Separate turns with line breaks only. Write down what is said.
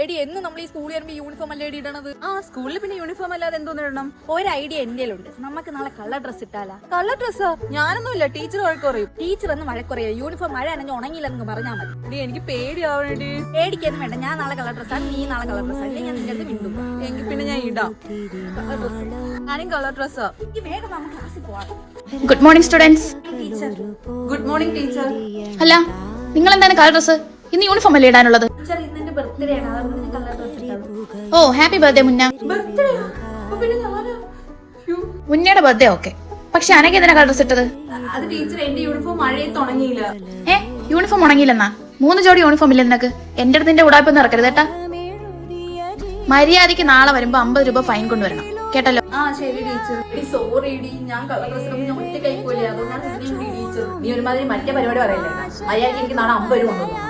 എടി എന്ന് നമ്മൾ ഈ സ്കൂളിൽ വരുമ്പോ യൂണിഫോം അല്ലേ ഇടണത്?
ആ സ്കൂളിൽ പിന്നെ യൂണിഫോം അല്ലാതെ എന്തോന്ന് ഇടണം?
ഒരു ഐഡിയ എന്റെ ഉണ്ട്. നമുക്ക് നാളെ കളർ ഡ്രസ് ഇട്ടാലാ?
കളർ ഡ്രസ്സാ? ഞാനൊന്നുമില്ല, ടീച്ചർ വഴക്ക് പറയും.
ടീച്ചർ എന്ന് മഴക്കുറയോ? യൂണിഫോം മഴ അനഞ്ഞ് ഉണങ്ങിയില്ലെന്ന് പറഞ്ഞാൽ മതി.
എനിക്ക് പേടിയാവണേടി.
പേടിക്കൊന്നും വേണ്ട, ഞാൻ നാളെ കളർ ഡ്രസ്സാണ്, നീ നാളെ കളർ ഡ്രസ്സാണ്. ഞാൻ നിന്റെ അടുത്ത് മിണ്ടും.
എങ്കിൽ പിന്നെ ഞാൻ ഇടാം. ഞാനും കളർ ഡ്രസ്സാ.
വേഗം നമുക്ക് ക്ലാസ്സിൽ പോവാം.
Good morning students.
Good morning teacher.
അല്ല, നിങ്ങൾ എന്താണ് കളർ ഡ്രസ്? ഇന്ന് യൂണിഫോം അല്ലേ ഇടാനുള്ളത്?
ടീച്ചർ ഇന്ന് എന്റെ ബർത്ത്ഡേ ആണ്, അതുകൊണ്ട് ഞാൻ കളർ ഡ്രസ് ഇട്ടത്.
ഓ ഹാപ്പി ബർത്ത്ഡേ മുന്ന. മുന്നയുടെ ബർത്ത്ഡേ ഓക്കെ, പക്ഷെ അനക്ക് എന്തിനാ കളർ ഡ്രസ് ഇട്ടത്?
അത് ടീച്ചർ, എന്റെ യൂണിഫോം മഴയത്ത് ഉണങ്ങിയില്ല.
യൂണിഫോം ഉണങ്ങിയില്ലെന്നാ? 3 ജോഡി യൂണിഫോം ഇല്ല നിനക്ക്? എന്റെ അടുത്ത് നിന്റെ ഉടായ്പൊന്നും ഇറക്കരുത് കേട്ടാ. മര്യാദയ്ക്ക് നാളെ വരുമ്പോ 50 രൂപ ഫൈൻ കൊണ്ടുവരണം, കേട്ടല്ലോ?
ആ ശരി ടീച്ചർ.
സോറി ഡി, ഞാൻ കളർ ഡ്രസ് ഞാൻ ഒറ്റ കൈ പോലെ, അതുകൊണ്ടാണ് ടീച്ചർ. നീ ഒരുമാതിരി മറ്റേ പരിപാടി പറയല്ലേ, മര്യാദയ്ക്ക് എനിക്ക് നാളെ 50 രൂപ കൊണ്ടുവന്നു.